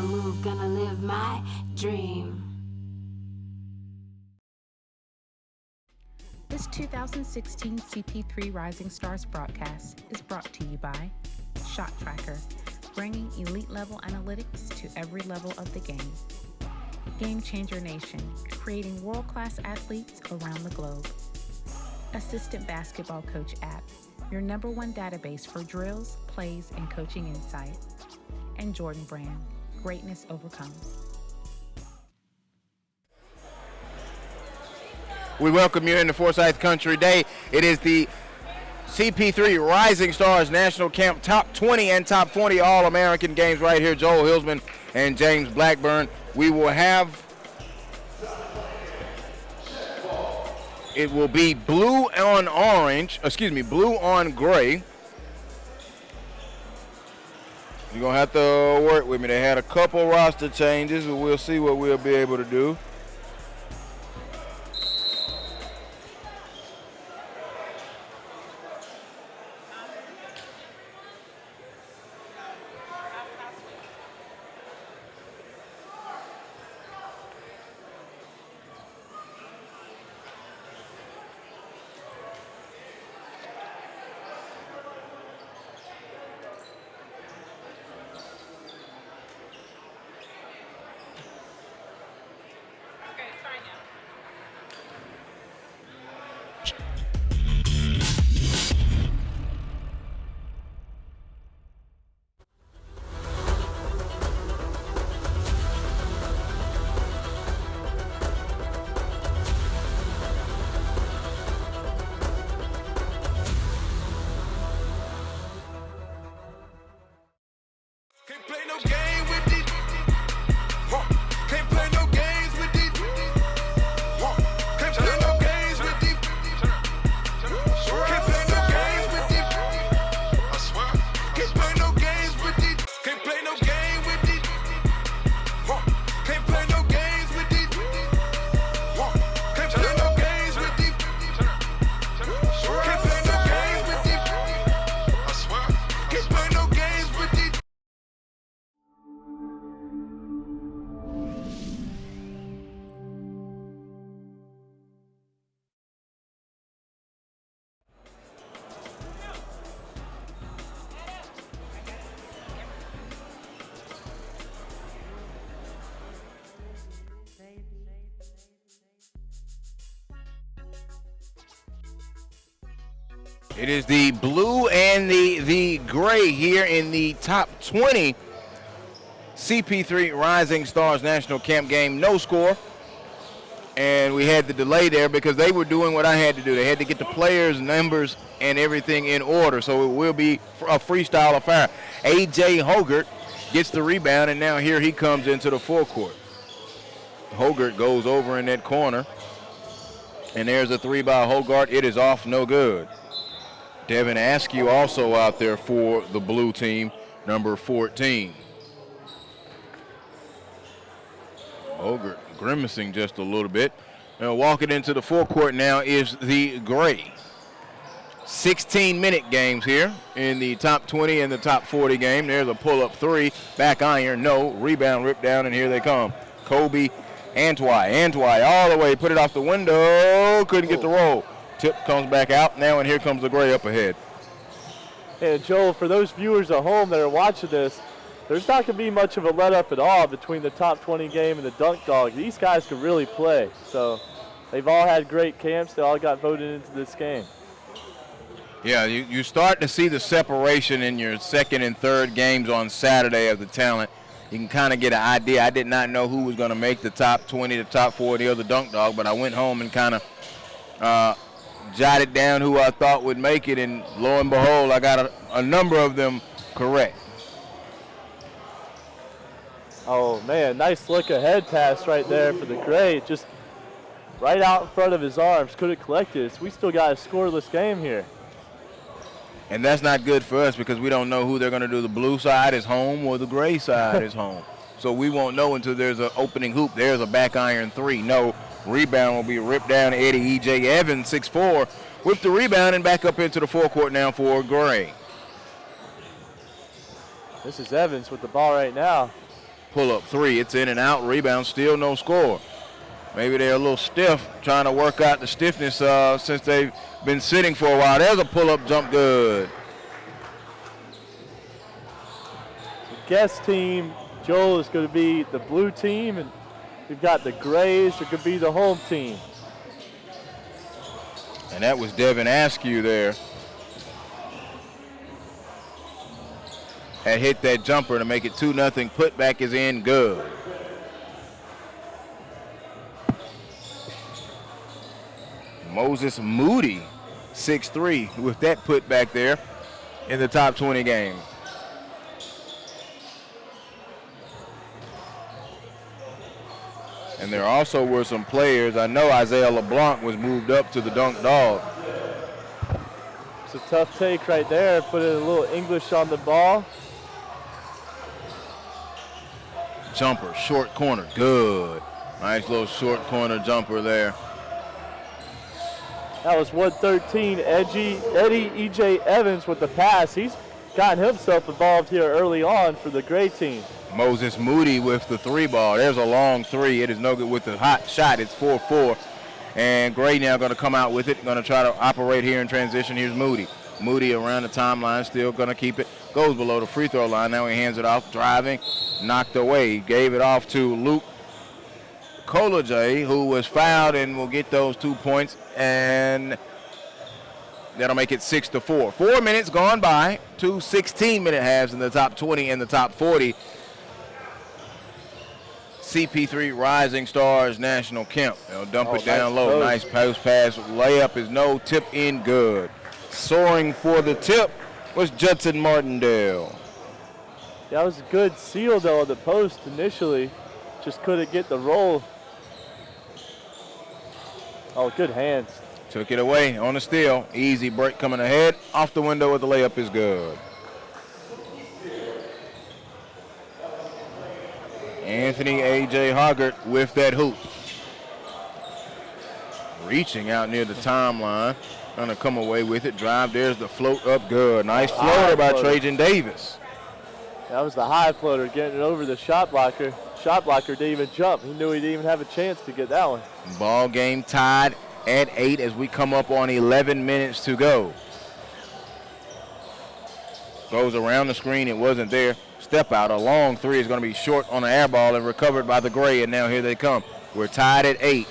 my move, gonna live my dream. This 2016 CP3 Rising Stars broadcast is brought to you by Shot Tracker, bringing elite-level analytics to every level of the game. Game Changer Nation, creating world-class athletes around the globe. Assistant Basketball Coach app, your #1 database for drills, plays, and coaching insight. And Jordan Brand, greatness overcomes. We welcome you into Forsyth Country Day. It is the CP3 Rising Stars National Camp Top 20 and Top 40 All-American games right here. Joel Hilsman and James Blackburn. We will have, it will be blue on gray. You're going to have to work with me. They had a couple roster changes, but we'll see what we'll be able to do. It is the blue and the gray here in the top 20 CP3 Rising Stars National Camp game. No score. And we had the delay there because they were doing what I had to do. They had to get the players' numbers and everything in order. So it will be a freestyle affair. A.J. Hogert gets the rebound, and now here he comes into the forecourt. Hogert goes over in that corner. And there's a three by Hogart. It is off, no good. Devin Askew also out there for the blue team, number 14. Hogert grimacing just a little bit. Now walking into the forecourt now is the gray. 16-minute games here in the top 20 and the top 40 game. There's a pull-up three, back iron, no, rebound ripped down, and here they come. Kobe Antwi all the way, put it off the window, couldn't get the roll. Tip comes back out now, and here comes the gray up ahead. And Joel, for those viewers at home that are watching this, there's not going to be much of a let-up at all between the top 20 game and the dunk dog. These guys can really play. So they've all had great camps. They all got voted into this game. Yeah, you start to see the separation in your second and third games on Saturday of the talent. You can kind of get an idea. I did not know who was going to make the top 20, the top 40, or the dunk dog, but I went home and kind of jotted down who I thought would make it, and lo and behold, I got a number of them correct. Oh, man, nice look ahead pass right there for the gray. Just right out in front of his arms. Could have collected it. So we still got a scoreless game here. And that's not good for us because we don't know who they're going to do. The blue side is home or the gray side is home. So we won't know until there's an opening hoop. There's a back iron three. No, rebound will be ripped down. Eddie E.J. Evans, 6'4", with the rebound and back up into the forecourt now for Gray. This is Evans with the ball right now. Pull-up three. It's in and out. Rebound, still no score. Maybe they're a little stiff, trying to work out the stiffness since they've been sitting for a while. There's a pull-up jump good. The guest team, Joel, is going to be the blue team, and we've got the grays that could be the home team. And that was Devin Askew there. Had hit that jumper to make it 2-0. Putback is in good. Moses Moody, 6'3", with that putback there in the top 20 game. And there also were some players. I know Isaiah LeBlanc was moved up to the dunk dog. It's a tough take right there. Put in a little English on the ball. Jumper, short corner, good. Nice little short corner jumper there. That was 113. Eddie E.J. Evans with the pass. He's gotten himself involved here early on for the gray team. Moses Moody with the three ball. There's a long three. It is no good with the hot shot. It's 4-4. And Gray now going to come out with it. Going to try to operate here in transition. Here's Moody. Moody around the timeline, still going to keep it. Goes below the free throw line. Now he hands it off, driving, knocked away. He gave it off to Luke Kolajay, who was fouled and will get those 2 points. And that'll make it 6-4. 4 minutes gone by. 2 16-minute halves in the top 20 and the top 40. CP3 Rising Stars National Camp. They'll dump it down low. Post. Nice post pass. Layup is no. Tip in good. Soaring for the tip was Judson Martindale. That was a good seal, though, of the post initially. Just couldn't get the roll. Oh, good hands. Took it away on the steal. Easy break coming ahead. Off the window with the layup is good. Anthony A.J. Hoggart with that hoop. Reaching out near the timeline. Going to come away with it. Drive. There's the float up good. Nice floater by Trajan Davis. That was the high floater, getting it over the shot blocker. Shot blocker didn't even jump. He knew he didn't even have a chance to get that one. Ball game tied at 8 as we come up on 11 minutes to go. Goes around the screen. It wasn't there. Step out. A long three is going to be short on the air ball and recovered by the Gray, and now here they come. We're tied at 8.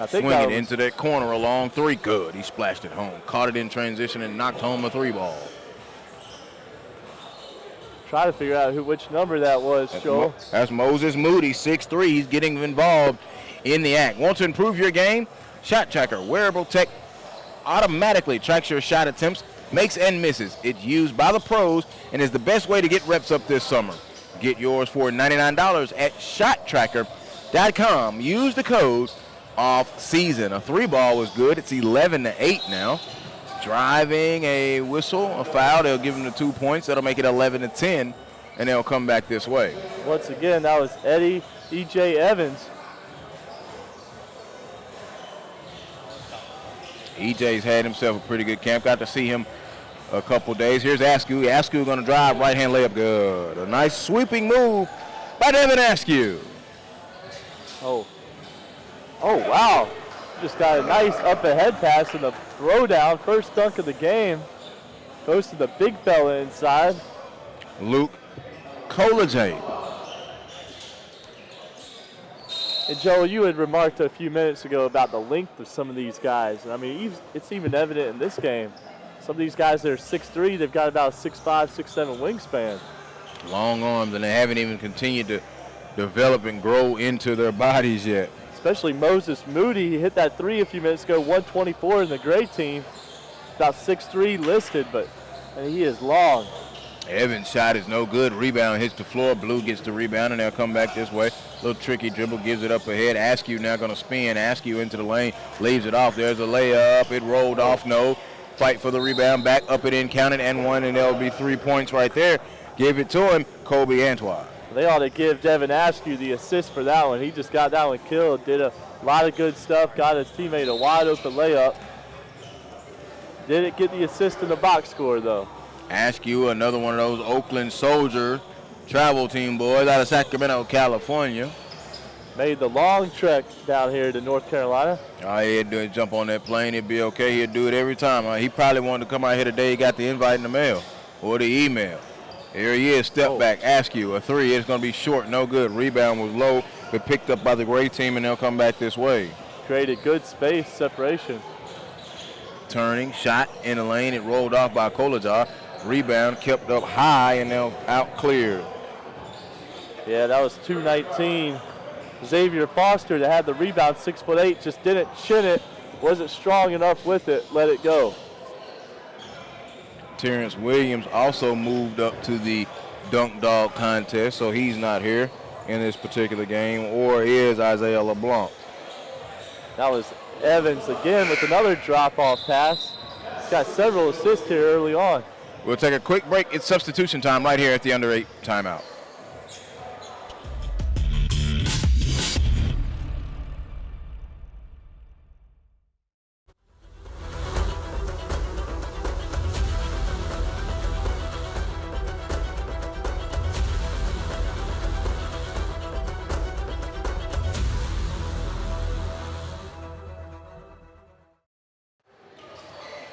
Swing it into that corner. A long three. Good. He splashed it home. Caught it in transition and knocked home a three ball. Try to figure out which number that was, Joel. That's Moses Moody, 6'3". He's getting involved in the act. Want to improve your game? Shot Tracker wearable tech automatically tracks your shot attempts, makes and misses. It's used by the pros and is the best way to get reps up this summer. Get yours for $99 at shottracker.com. Use the code OFFSEASON. A three ball was good. It's 11-8 now. Driving, a whistle, a foul. They'll give him the 2 points. That'll make it 11-10, and they'll come back this way. Once again, that was Eddie E.J. Evans. EJ's had himself a pretty good camp. Got to see him a couple days. Here's Askew. Askew going to drive, right-hand layup, good. A nice sweeping move by Devin Askew. Oh, wow. Just got a nice up-ahead pass and a throwdown. First dunk of the game. Goes to the big fella inside. Luke Kolajay. And Joel, you had remarked a few minutes ago about the length of some of these guys. I mean, it's even evident in this game. Some of these guys that are 6'3", they've got about a 6'5", 6'7" wingspan. Long arms, and they haven't even continued to develop and grow into their bodies yet. Especially Moses Moody. He hit that three a few minutes ago, 124 in the gray team. About 6'3" listed, but he is long. Evans' shot is no good. Rebound hits the floor. Blue gets the rebound, and they'll come back this way. Little tricky dribble, gives it up ahead. Askew now going to spin. Askew into the lane, leaves it off. There's a layup. It rolled off. No. Fight for the rebound. Back up it in, counted, and one, and there'll be 3 points right there. Give it to him, Kobe Antoine. They ought to give Devin Askew the assist for that one. He just got that one killed. Did a lot of good stuff. Got his teammate a wide open layup. Didn't get the assist in the box score, though. Askew, another one of those Oakland Soldier travel team boys out of Sacramento, California. Made the long trek down here to North Carolina. All he had to do is jump on that plane. It'd be okay. He'd do it every time. He probably wanted to come out here today. He got the invite in the mail or the email. Here he is, step back, ask you, a three. It's going to be short, no good. Rebound was low, but picked up by the Gray team, and they'll come back this way. Created good space separation. Turning, shot in the lane. It rolled off by Kolajar. Rebound kept up high, and now out cleared. Yeah, that was 219. Xavier Foster that had the rebound, 6'8", just didn't chin it, wasn't strong enough with it, let it go. Terrence Williams also moved up to the dunk dog contest, so he's not here in this particular game, or is Isaiah LeBlanc. That was Evans again with another drop-off pass. He's got several assists here early on. We'll take a quick break. It's substitution time right here at the under 8 timeout.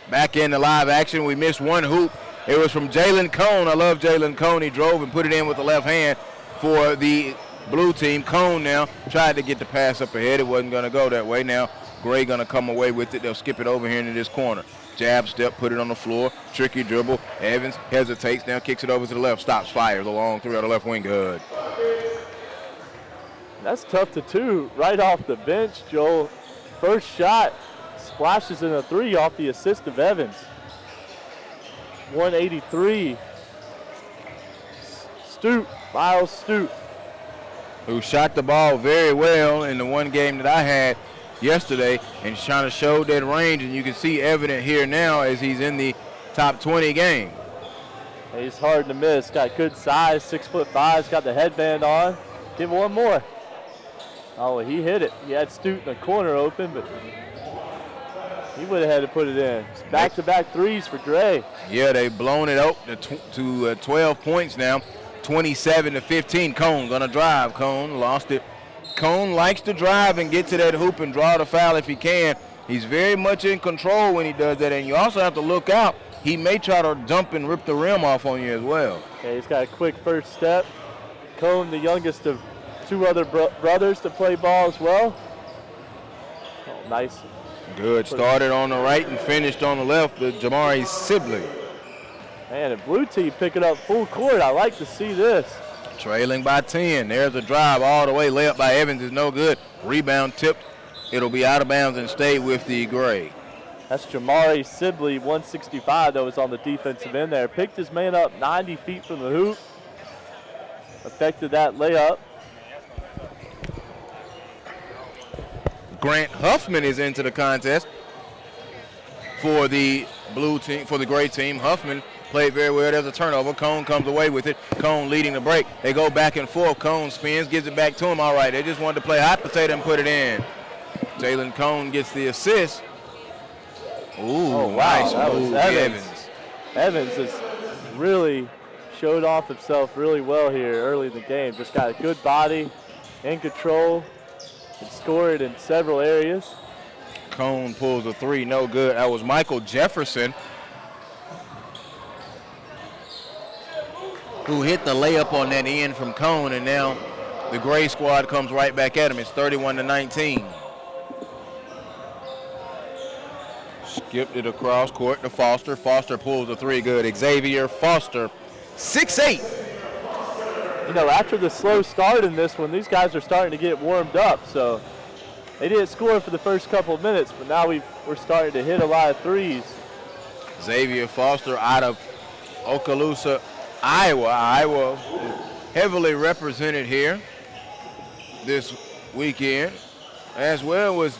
Back in the live action. We missed one hoop. It was from Jalen Cone. I love Jalen Cone. He drove and put it in with the left hand for the blue team. Cone now tried to get the pass up ahead. It wasn't going to go that way. Now Gray going to come away with it. They'll skip it over here into this corner. Jab step, put it on the floor. Tricky dribble. Evans hesitates, now kicks it over to the left. Stops, fires. A long three on the left wing. Good. That's tough to two right off the bench, Joel. First shot. Splashes in a three off the assist of Evans. 183. Miles Stute. Who shot the ball very well in the one game that I had yesterday and trying to show that range, and you can see evident here now as he's in the top 20 game. He's hard to miss. Got good size, 6'5". He's got the headband on. Give one more. Oh, he hit it. He had Stute in the corner open, but he would have had to put it in. It's back-to-back threes for Gray. Yeah, they've blown it out to 12 points now, 27-15. Cone gonna drive. Cone lost it. Cone likes to drive and get to that hoop and draw the foul if he can. He's very much in control when he does that, and you also have to look out. He may try to dump and rip the rim off on you as well. Okay, he's got a quick first step. Cone, the youngest of two other brothers to play ball as well. Oh, nice. Good. Started on the right and finished on the left with Jamari Sibley. Man, the blue team picking up full court. I like to see this. Trailing by 10. There's a drive all the way. Layup by Evans is no good. Rebound tipped. It'll be out of bounds and stay with the Gray. That's Jamari Sibley, 165, though, is on the defensive end there. Picked his man up 90 feet from the hoop. Affected that layup. Grant Huffman is into the contest for the blue team, for the Gray team. Huffman played very well. There's a turnover. Cone comes away with it. Cone leading the break. They go back and forth. Cone spins, gives it back to him. All right, they just wanted to play hot potato and put it in. Jalen Cone gets the assist. Ooh, oh, wow. Nice that move, was Evans. Evans has really showed off himself really well here early in the game. Just got a good body, in control, and scored in several areas. Cone pulls a three, no good. That was Michael Jefferson who hit the layup on that end from Cone, and now the Gray squad comes right back at him. It's 31-19. Skipped it across court to Foster. Foster pulls a three, good. Xavier Foster, 6'8". You know, after the slow start in this one, these guys are starting to get warmed up. So they didn't score for the first couple of minutes, but now we're starting to hit a lot of threes. Xavier Foster out of Okaloosa, Iowa. Iowa heavily represented here this weekend, as well as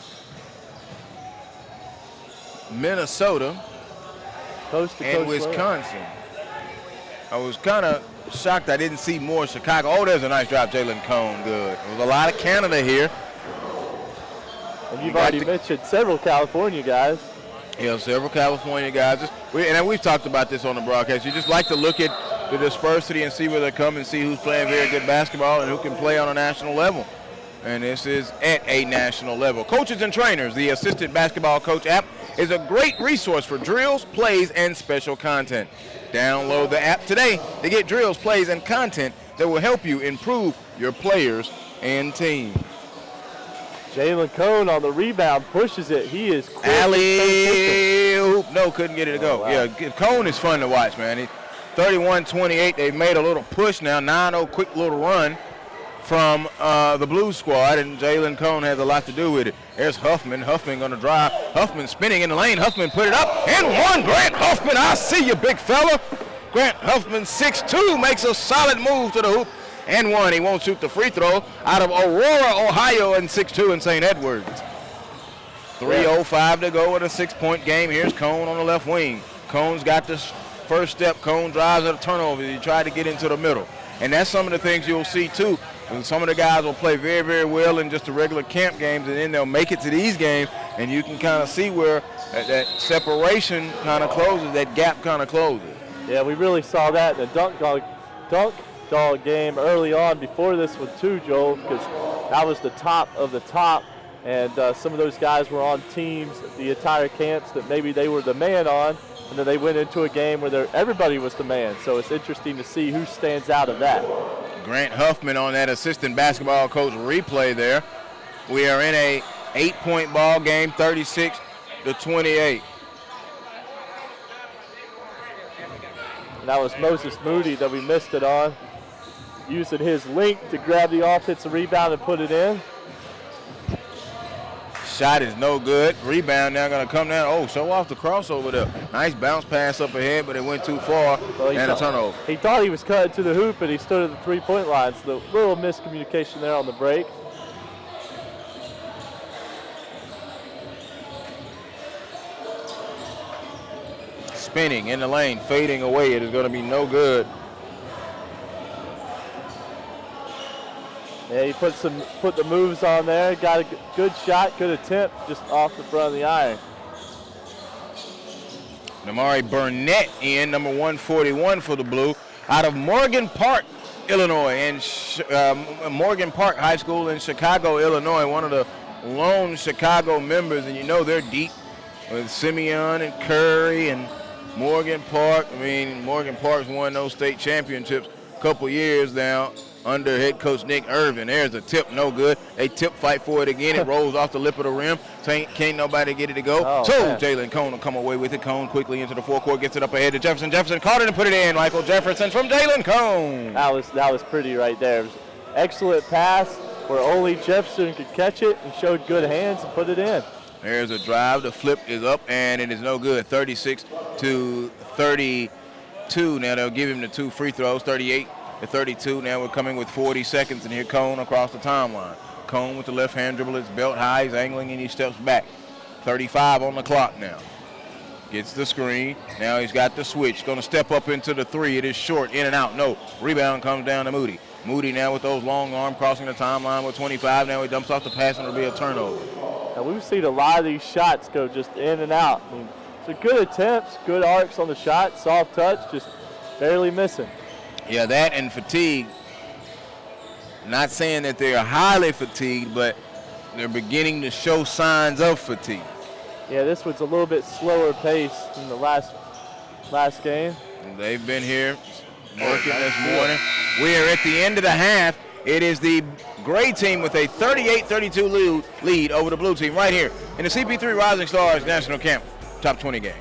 Minnesota and Wisconsin. I was kind of shocked I didn't see more Chicago. Oh, there's a nice drive, Jalen Cone, good. There was a lot of Canada here. And you've already mentioned several California guys. Yeah, several California guys. And we've talked about this on the broadcast. You just like to look at the dispersity and see where they come and see who's playing very good basketball and who can play on a national level. And this is at a national level. Coaches and trainers, the Assistant Basketball Coach app is a great resource for drills, plays, and special content. Download the app today to get drills, plays, and content that will help you improve your players and team. Jalen Cone on the rebound, pushes it. He is quick. Alley-oop. No, couldn't get it to go. Wow. Yeah, Cone is fun to watch, man. 31-28. They've made a little push now. 9-0 quick little run from the Blue squad, and Jalen Cone has a lot to do with it. There's Huffman. Huffman going to drive. Huffman spinning in the lane. Huffman put it up and one. Grant Huffman, I see you, big fella. Grant Huffman, 6'2", makes a solid move to the hoop and one. He won't shoot the free throw out of Aurora, Ohio, and 6'2" in St. Edwards. 3:05 to go in a 6-point game. Here's Cone on the left wing. Cone's got the first step. Cone drives at a turnover. He tried to get into the middle. And that's some of the things you'll see, too. And some of the guys will play very, very well in just the regular camp games, and then they'll make it to these games, and you can kind of see where that separation kind of closes, that gap kind of closes. Yeah, we really saw that in the dunk dog game early on before this one too, Joel, because that was the top of the top, and some of those guys were on teams the entire camps that maybe they were the man on, and then they went into a game where everybody was the man. So it's interesting to see who stands out of that. Grant Huffman on that assistant basketball coach replay there. We are in a 8-point ball game, 36-28. And that was Moses Moody that we missed it on, using his length to grab the offensive rebound and put it in. Shot is no good. Rebound now going to come down. Oh, show off the crossover there. Nice bounce pass up ahead, but it went too far, and a turnover. He thought he was cutting to the hoop, and he stood at the three-point line. So a little miscommunication there on the break. Spinning in the lane, fading away. It is going to be no good. Yeah, he put the moves on there. Got a good shot, good attempt, just off the front of the iron. Namari Burnett in, number 141 for the Blue, out of Morgan Park, Illinois, and Morgan Park High School in Chicago, Illinois, one of the lone Chicago members, and you know they're deep with Simeon and Curry and Morgan Park. I mean, Morgan Park's won those state championships a couple years now under head coach Nick Irvin. There's a tip, no good. They tip fight for it again. It rolls off the lip of the rim. Can't nobody get it to go. Oh, so man. Jalen Cone will come away with it. Cone quickly into the forecourt, gets it up ahead to Jefferson. Jefferson caught it and put it in. Michael Jefferson from Jalen Cone. That was pretty right there. It was an excellent pass where only Jefferson could catch it and showed good hands and put it in. There's a drive. The flip is up, and it is no good. 36-32. Now they'll give him the 2 free throws. 38-32. Now we're coming with 40 seconds, and here Cone across the timeline. Cone with the left hand dribble. It's belt high. He's angling, and he steps back. 35 on the clock now. Gets the screen. Now he's got the switch. Going to step up into the 3. It is short. In and out. No. Rebound comes down to Moody. Moody now with those long arms crossing the timeline with 25. Now he dumps off the pass, and it'll be a turnover. Now we've seen a lot of these shots go just in and out. I mean, so good attempts, good arcs on the shot, soft touch, just barely missing. Yeah, that and fatigue. Not saying that they're highly fatigued, but they're beginning to show signs of fatigue. Yeah, this one's a little bit slower pace than the last game. They've been here working this morning. We are at the end of the half. It is the gray team with a 38-32 lead over the blue team right here in the CP3 Rising Stars National Camp Top 20 game.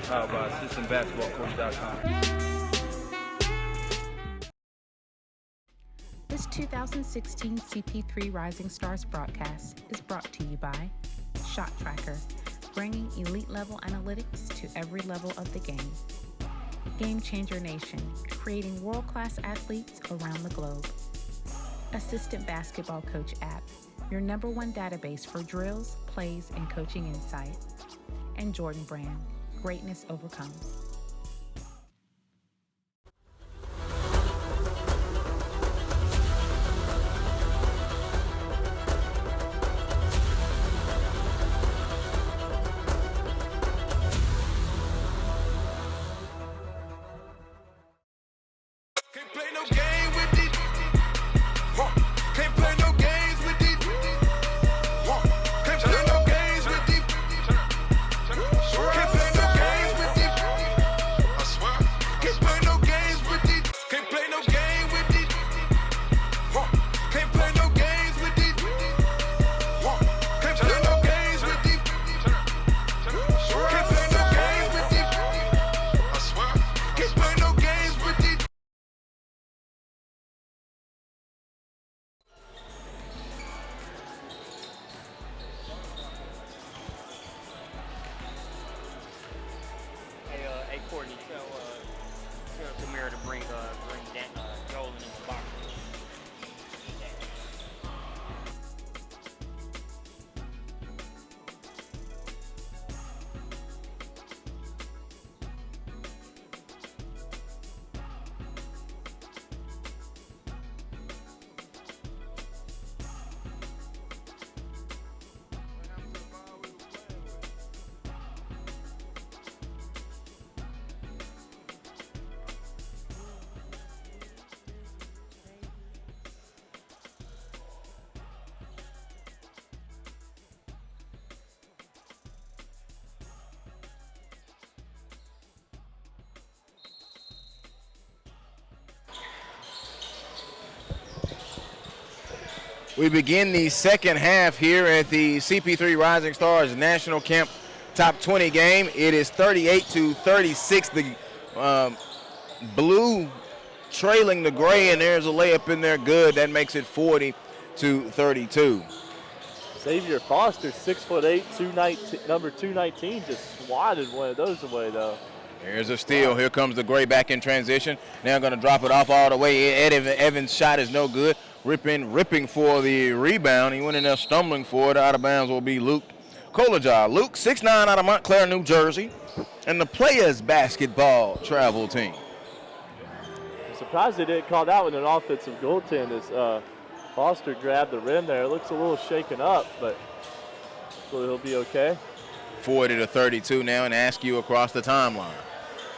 Powered by AssistantBasketballCoach.com. This 2016 CP3 Rising Stars broadcast is brought to you by Shot Tracker, bringing elite-level analytics to every level of the game. Game Changer Nation, creating world-class athletes around the globe. Assistant Basketball Coach app, your #1 database for drills, plays, and coaching insight. And Jordan Brand, greatness overcomes. Can't play no game with it. Can't play no games with it. Can't play no games with it. Can't play no games with it. I swear. Can't play no games with it. Can't play no game with it. Can't play no games with it. Can't play no games with it. Can't play no games with it. I swear. Can't play no games with it. Hey, Courtney, tell Tamira to bring Joel in the box. We begin the second half here at the CP3 Rising Stars National Camp Top 20 game. It is 38-36. The blue trailing the gray, and there's a layup in there good. That makes it 40-32. Xavier Foster, 6'8", number 219, just swatted one of those away, though. Here's a steal. Here comes the gray back in transition. Now going to drop it off all the way. Ed Evans' shot is no good. Ripping for the rebound. He went in there stumbling for it. Out of bounds will be Luke Kolajar. Luke, 6'9", out of Montclair, New Jersey, and the Players Basketball Travel Team. I'm surprised they didn't call that one an offensive goaltend as Foster grabbed the rim there. It looks a little shaken up, but hopefully he'll be okay. 40-32 now, and Askew across the timeline.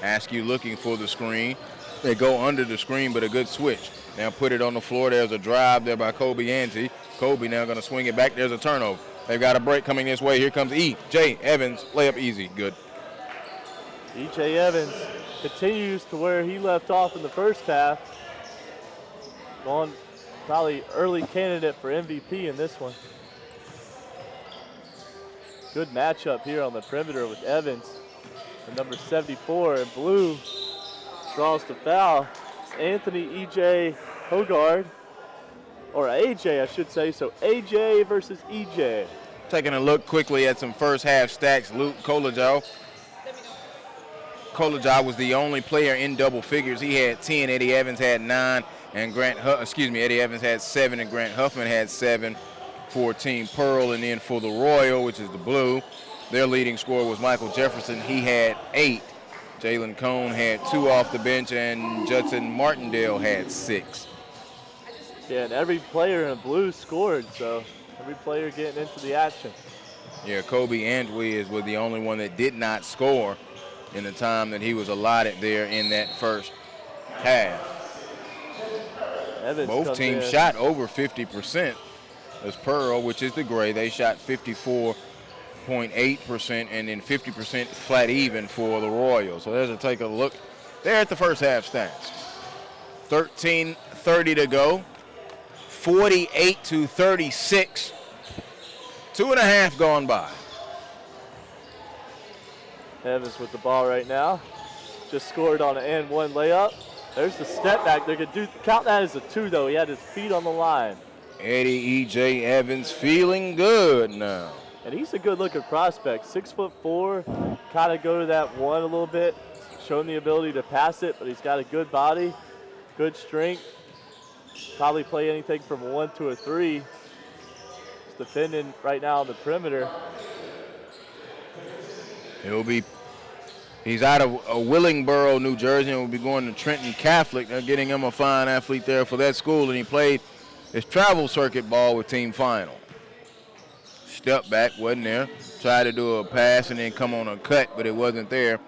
Askew looking for the screen. They go under the screen, but a good switch. Now put it on the floor. There's a drive there by Kobe Ante. Kobe now going to swing it back. There's a turnover. They've got a break coming this way. Here comes E.J. Evans. Layup easy. Good. E.J. Evans continues to where he left off in the first half. Going probably early candidate for MVP in this one. Good matchup here on the perimeter with Evans. And number 74 in blue draws the foul. It's Anthony E.J. Hogard, or A.J. I should say. So A.J. versus E.J. Taking a look quickly at some first half stats. Luke Kolajar was the only player in double figures. He had 10. Eddie Evans had 9, and Eddie Evans had 7, and Grant Huffman had 7 for Team Pearl. And then for the Royal, which is the blue, their leading scorer was Michael Jefferson. He had 8. Jalen Cone had 2 off the bench, and Judson Martindale had 6. Yeah, and every player in blue scored, so every player getting into the action. Yeah, Kobe Antwiz was the only one that did not score in the time that he was allotted there in that first half. Evans Both teams shot over 50%. As Pearl, which is the gray, they shot 54.8%, and then 50% flat even for the Royals. So there's a take a look there at the first half stats. 13:30 to go. 48-36. 2.5 gone by. Evans with the ball right now. Just scored on an and one layup. There's the step back. They could count that as a 2, though. He had his feet on the line. Eddie E.J. Evans feeling good now. And he's a good-looking prospect. 6'4", kind of go to that 1 a little bit, showing the ability to pass it, but he's got a good body, good strength. Probably play anything from a 1 to a 3. He's defending right now on the perimeter. He's out of Willingboro, New Jersey, and will be going to Trenton Catholic. They're getting him a fine athlete there for that school, and he played his travel circuit ball with team final. Step back, wasn't there. Tried to do a pass and then come on a cut, but it wasn't there.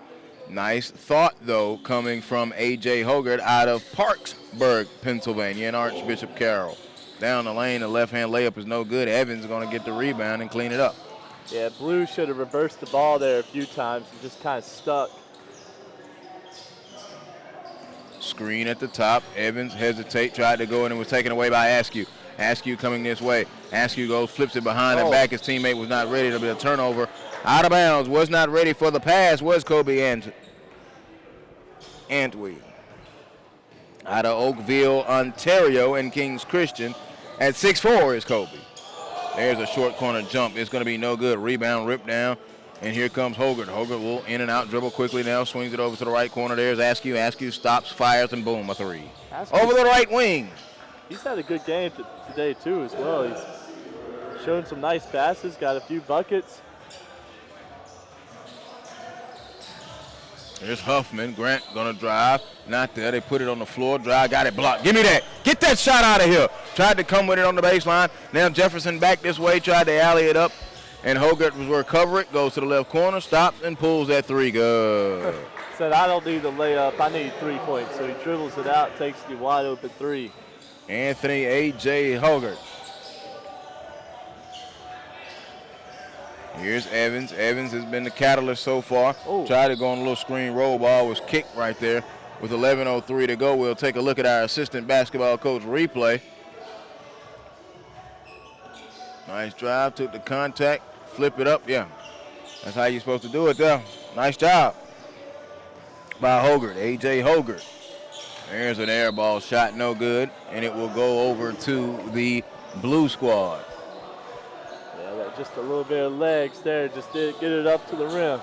Nice thought, though, coming from A.J. Hogarth out of Parksburg, Pennsylvania, and Archbishop Carroll. Down the lane, the left-hand layup is no good. Evans is going to get the rebound and clean it up. Yeah, Blue should have reversed the ball there a few times and just kind of stuck. Screen at the top. Evans tried to go in and was taken away by Askew. Askew coming this way. Askew goes, flips it behind the back. His teammate was not ready. It'll be a turnover. Out of bounds. Was not ready for the pass. Was Kobe Antwi. Out of Oakville, Ontario, and Kings Christian. At 6'4" is Kobe. There's a short corner jump. It's going to be no good. Rebound, ripped down. And here comes Hogarth. Hogarth will in and out, dribble quickly now, swings it over to the right corner. There's Askew. Askew stops, fires, and boom, a 3. Over the right wing. He's had a good game today, too, as well. He's shown some nice passes, got a few buckets. There's Huffman. Grant going to drive. Not there. They put it on the floor. Drive. Got it blocked. Give me that. Get that shot out of here. Tried to come with it on the baseline. Now Jefferson back this way. Tried to alley it up. And Hogarth was recover it. Goes to the left corner. Stops and pulls that 3. Good. Said, I don't need the layup. I need 3 points. So he dribbles it out. Takes the wide open 3. Anthony A.J. Hogarth. Here's Evans. Evans has been the catalyst so far. Ooh. Tried to go on a little screen roll. Ball was kicked right there with 11:03 to go. We'll take a look at our assistant basketball coach replay. Nice drive. Took the contact. Flip it up. Yeah. That's how you're supposed to do it there. Nice job by Hogarth. A.J. Hogarth. There's an air ball shot. No good. And it will go over to the blue squad. Just a little bit of legs there, just didn't get it up to the rim.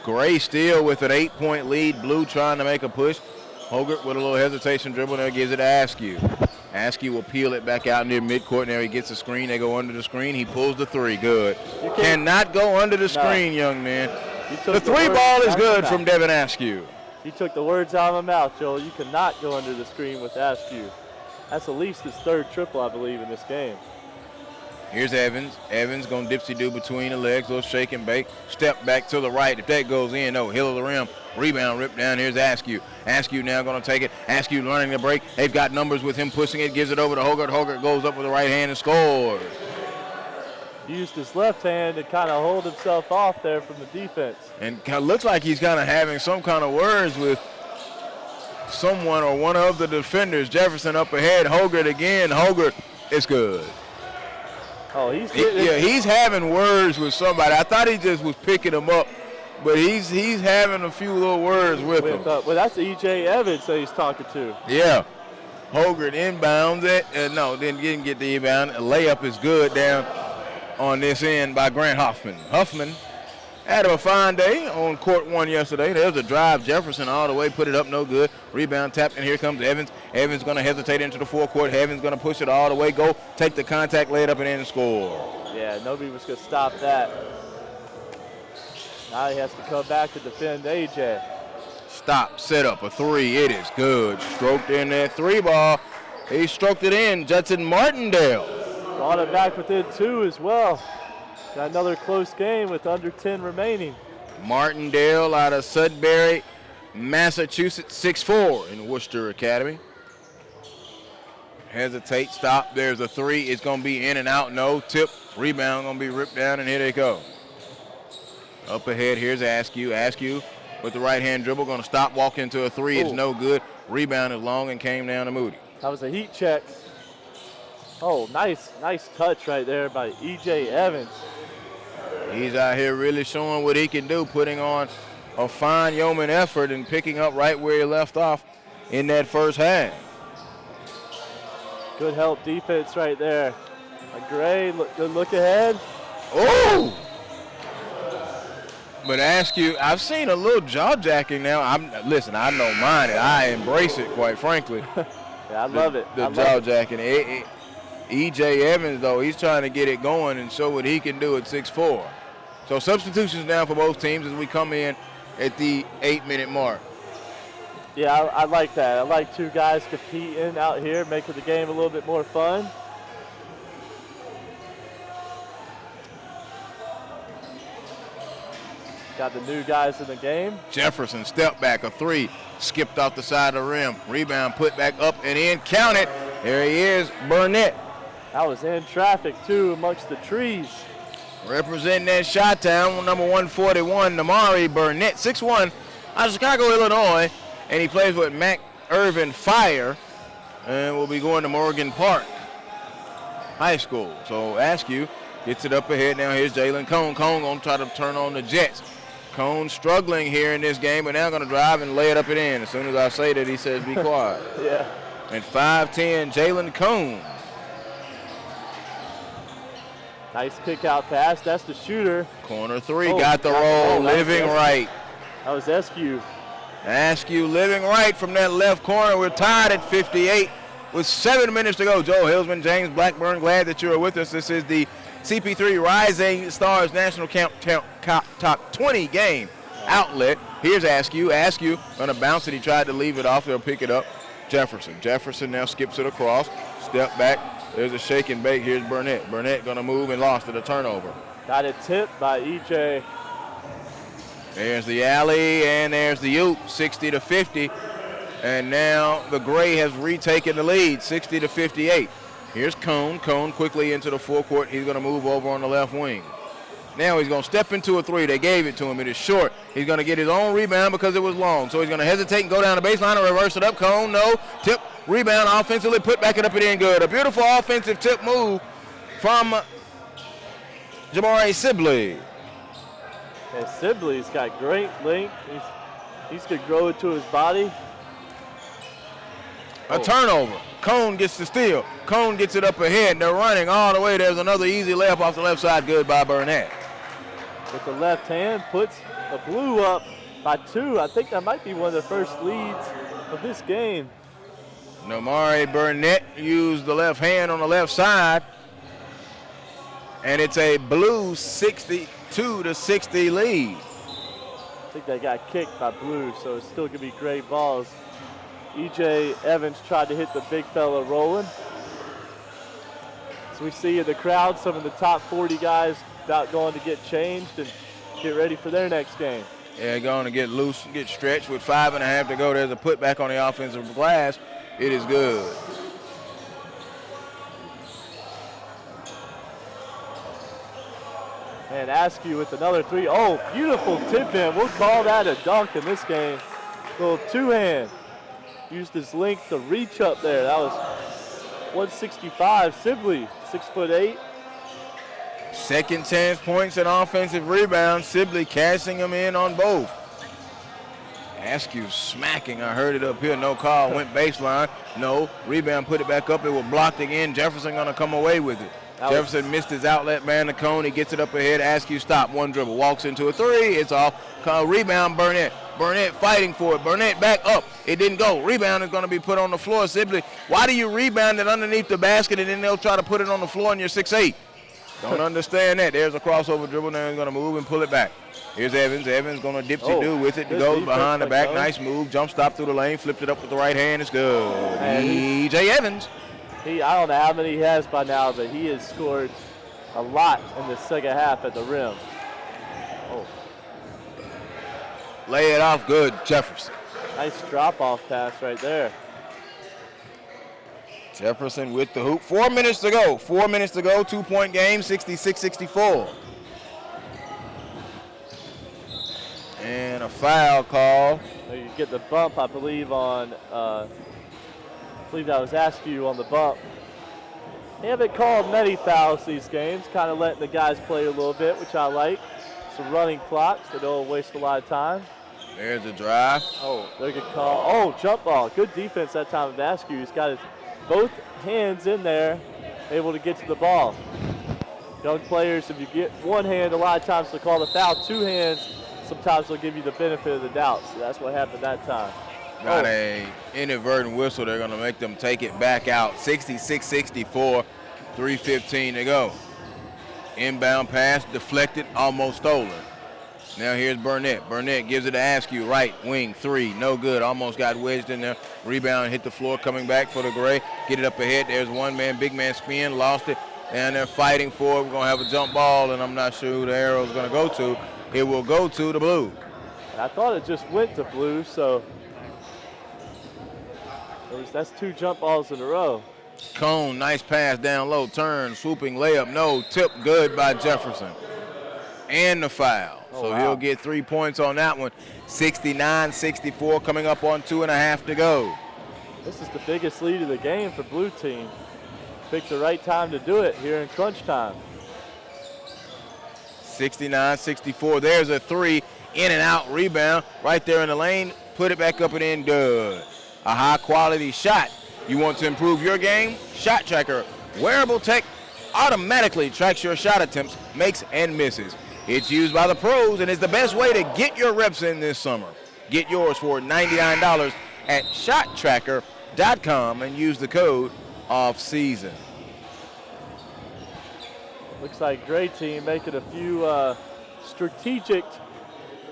Gray still with an 8-point lead. Blue trying to make a push. Hogarth with a little hesitation dribble there, gives it to Askew. Askew will peel it back out near midcourt. Now he gets the screen. They go under the screen. He pulls the 3. Good. You cannot go under the screen, young man. The 3 ball is good from Devin Askew. You took the words out of my mouth, Joel. You cannot go under the screen with Askew. That's at least his 3rd triple, I believe, in this game. Here's Evans. Evans going to dipsy-do between the legs, little shake and bake. Step back to the right. If that goes in, no, hill of the rim. Rebound ripped down. Here's Askew. Askew now going to take it. Askew learning the break. They've got numbers with him pushing it. Gives it over to Hogarth. Hogarth goes up with the right hand and scores. Used his left hand to kind of hold himself off there from the defense. And looks like he's kind of having some kind of words with someone or one of the defenders. Jefferson up ahead. Hogarth again. Hogarth, it's good. Oh, he's he's having words with somebody. I thought he just was picking him up, but he's having a few little words with him. Well, that's E.J. Evans that he's talking to. Yeah. Hogarth inbounds it. No, didn't get the inbound. A layup is good down on this end by Grant Huffman. Huffman had a fine day on court 1 yesterday. There's a drive. Jefferson all the way, put it up, no good. Rebound tapped, and here comes Evans. Evans going to hesitate into the forecourt. Evans going to push it all the way, go, take the contact, lay it up, and then score. Yeah, nobody was going to stop that. Now he has to come back to defend A.J. Stop, set up, a 3. It is good. Stroked in that 3 ball. He stroked it in. Judson Martindale. Brought it back within 2 as well. Got another close game with under 10 remaining. Martindale out of Sudbury, Massachusetts, 6'4" in Worcester Academy. Hesitate, stop, there's a 3. It's going to be in and out, no. Tip, rebound going to be ripped down, and here they go. Up ahead, here's Askew. Askew with the right-hand dribble, going to stop, walk into a 3. It's no good. Rebound is long and came down to Moody. That was a heat check. Oh, nice touch right there by E.J. Evans. He's out here really showing what he can do, putting on a fine yeoman effort and picking up right where he left off in that first half. Good help defense right there. Gray, good look ahead. Oh! But Askew, I've seen a little jaw jacking now. Listen, I don't mind it. I embrace it, quite frankly. Yeah, I love it. The jaw jacking. E.J. Evans, though, he's trying to get it going and show what he can do at 6'4". So substitutions now for both teams as we come in at the 8-minute mark. Yeah, I like that. I like two guys competing out here, making the game a little bit more fun. Got the new guys in the game. Jefferson, step back, a three, skipped off the side of the rim. Rebound, put back up and in, count it. There he is, Burnett. That was in traffic, too, amongst the trees. Representing that Chi-Town, number 141, Namari Burnett, 6'1", out of Chicago, Illinois. And he plays with Mac Irvin Fire and will be going to Morgan Park High School. So Askew gets it up ahead. Now here's Jalen Cone. Cone going to try to turn on the Jets. Cone struggling here in this game, but now going to drive and lay it up and in. As soon as I say that, he says be quiet. Yeah. And 5'10", Jalen Cone. Nice kick out pass. That's the shooter. Corner three, got the roll, living right. That was Askew. Askew living right from that left corner. We're tied at 58 with 7 minutes to go. Joe Hillsman, James Blackburn, glad that you are with us. This is the CP3 Rising Stars National Camp Top 20 game outlet. Here's Askew. Askew going to bounce it. He tried to leave it off. They'll pick it up. Jefferson now skips it across. Step back. There's a shake and bake. Here's Burnett. Burnett going to move and lost it, a turnover. Got it tipped by E.J. There's the alley, and there's the oop, 60-50. And now the Gray has retaken the lead, 60-58. Here's Cone. Cone quickly into the forecourt. He's going to move over on the left wing. Now he's going to step into a three. They gave it to him. It is short. He's going to get his own rebound because it was long. So he's going to hesitate and go down the baseline and reverse it up. Cone, no. Tip, rebound offensively, put back it up and in good. A beautiful offensive tip move from Jamari Sibley. And Sibley's got great length. He's going to grow it to his body. A turnover. Cone gets the steal. Cone gets it up ahead. They're running all the way. There's another easy layup off the left side. Good by Burnett. With the left hand, puts the Blue up by 2. I think that might be one of the first leads of this game. Namari Burnett used the left hand on the left side. And it's a Blue 62-60 lead. I think they got kicked by Blue, so it's still going to be great balls. E.J. Evans tried to hit the big fella rolling. So we see in the crowd some of the top 40 guys about going to get changed and get ready for their next game. Yeah, going to get loose, get stretched with 5.5 to go. There's a putback on the offensive glass. It is good. And Askew with another three. Oh, beautiful tip in. We'll call that a dunk in this game. Little two-hand. Used his length to reach up there. That was 165. Sibley, 6'8". Second chance points and offensive rebounds. Sibley cashing them in on both. Askew smacking. I heard it up here. No call. Went baseline. No. Rebound, put it back up. It was blocked again. Jefferson going to come away with it. Jefferson missed his outlet man to Cone. He gets it up ahead. Askew stop. One dribble. Walks into a three. It's off. Rebound Burnett. Burnett fighting for it. Burnett back up. It didn't go. Rebound is going to be put on the floor. Sibley, why do you rebound it underneath the basket and then they'll try to put it on the floor and you're 6'8"? Don't understand that. There's a crossover dribble. Now he's going to move and pull it back. Here's Evans. Evans going to dipsy-do with it. He goes behind the back. Nice move. Jump stop through the lane. Flipped it up with the right hand. It's good. E.J. Evans. I don't know how many he has by now, but he has scored a lot in the second half at the rim. Oh. Lay it off good, Jefferson. Nice drop-off pass right there. Jefferson with the hoop. 4 minutes to go. 4 minutes to go. 2-point game, 66-64. And a foul call. You get the bump, I believe, on, I believe that was Askew on the bump. They haven't called many fouls these games, kind of letting the guys play a little bit, which I like. Some running clocks, so they don't waste a lot of time. There's the drive. Oh, they're going to call. Oh, jump ball. Good defense that time of Askew. He's got his both hands in there, able to get to the ball. Young players, if you get one hand, a lot of times they'll call the foul. Two hands, sometimes they'll give you the benefit of the doubt. So that's what happened that time. Got a inadvertent whistle. They're going to make them take it back out. 66-64, 3:15 to go. Inbound pass, deflected, almost stolen. Now here's Burnett. Burnett gives it to Askew, right wing, three, no good. Almost got wedged in there. Rebound, hit the floor, coming back for the Gray. Get it up ahead. There's one man, big man spin, lost it. And they're fighting for it. We're going to have a jump ball, and I'm not sure who the arrow is going to go to. It will go to the Blue. I thought it just went to Blue, so that's two jump balls in a row. Cone, nice pass down low, turn, swooping layup, no, tip, good by Jefferson. And the foul. So he'll get 3 points on that one. 69-64, coming up on 2.5 to go. This is the biggest lead of the game for Blue team. Picked the right time to do it here in crunch time. 69-64, there's a three, in and out rebound, right there in the lane, put it back up and in, good. A high quality shot. You want to improve your game? Shot Tracker, wearable tech, automatically tracks your shot attempts, makes and misses. It's used by the pros and is the best way to get your reps in this summer. Get yours for $99 at shottracker.com and use the code OFFSEASON. Looks like Gray team making a few strategic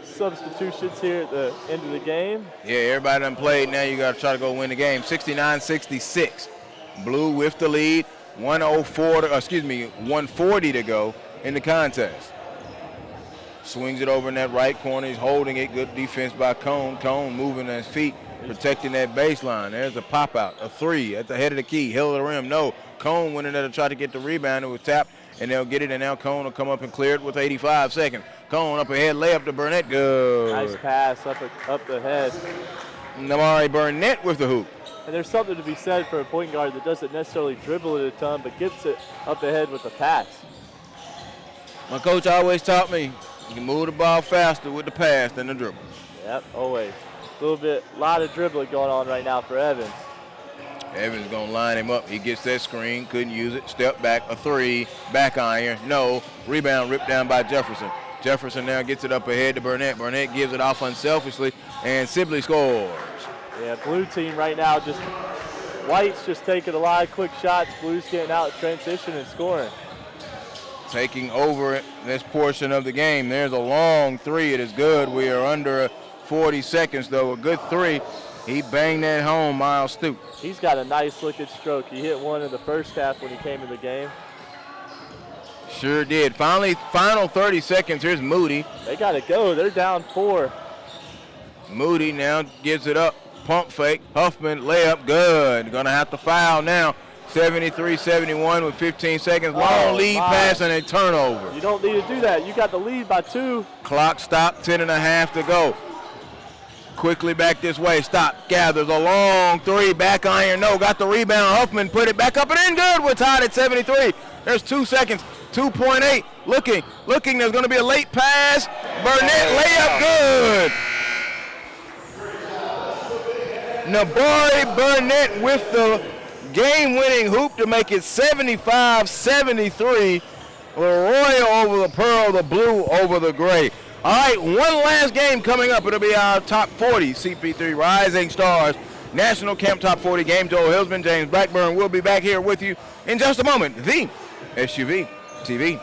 substitutions here at the end of the game. Yeah, everybody done played. Now you got to try to go win the game. 69-66. Blue with the lead. 140 to go in the contest. Swings it over in that right corner. He's holding it. Good defense by Cone. Cone moving his feet, protecting that baseline. There's a pop out, a three at the head of the key. Hill of the rim, no. Cone went in there to try to get the rebound. It was tapped, and they'll get it, and now Cone will come up and clear it with 85 seconds. Cone up ahead, layup to Burnett, good. Nice pass up the head. Namari Burnett with the hoop. And there's something to be said for a point guard that doesn't necessarily dribble it a ton, but gets it up ahead with a pass. My coach always taught me you can move the ball faster with the pass than the dribble. Yep, always. A lot of dribbling going on right now for Evans. Evans gonna line him up. He gets that screen, couldn't use it. Step back, a three, back iron, no. Rebound ripped down by Jefferson. Jefferson now gets it up ahead to Burnett. Burnett gives it off unselfishly, and Sibley scores. Yeah, Blue team right now White's just taking a lot of quick shots. Blue's getting out, transition, and scoring. Taking over this portion of the game. There's a long three. It is good. We are under 40 seconds, though. A good three. He banged that home, Miles Stoop. He's got a nice looking stroke. He hit one in the first half when he came in the game. Sure did. Final 30 seconds. Here's Moody. They got to go. They're down 4. Moody now gives it up. Pump fake. Huffman layup. Good. Gonna have to foul now. 73-71 with 15 seconds. Long lead pass and a turnover. You don't need to do that. You got the lead by 2. Clock stopped. 10.5 to go. Quickly back this way. Stop. Gathers a long three. Back iron. No. Got the rebound. Huffman put it back up and in. Good. We're tied at 73. There's 2 seconds. 2.8. Looking. There's going to be a late pass. Burnett layup. Good. Nabari Burnett with the game-winning hoop to make it 75-73. The Royal over the Pearl, the Blue over the Gray. All right, one last game coming up. It'll be our top 40 CP3 Rising Stars National Camp Top 40 game. Joel Hillsman, James Blackburn will be back here with you in just a moment. The SUVTV.com.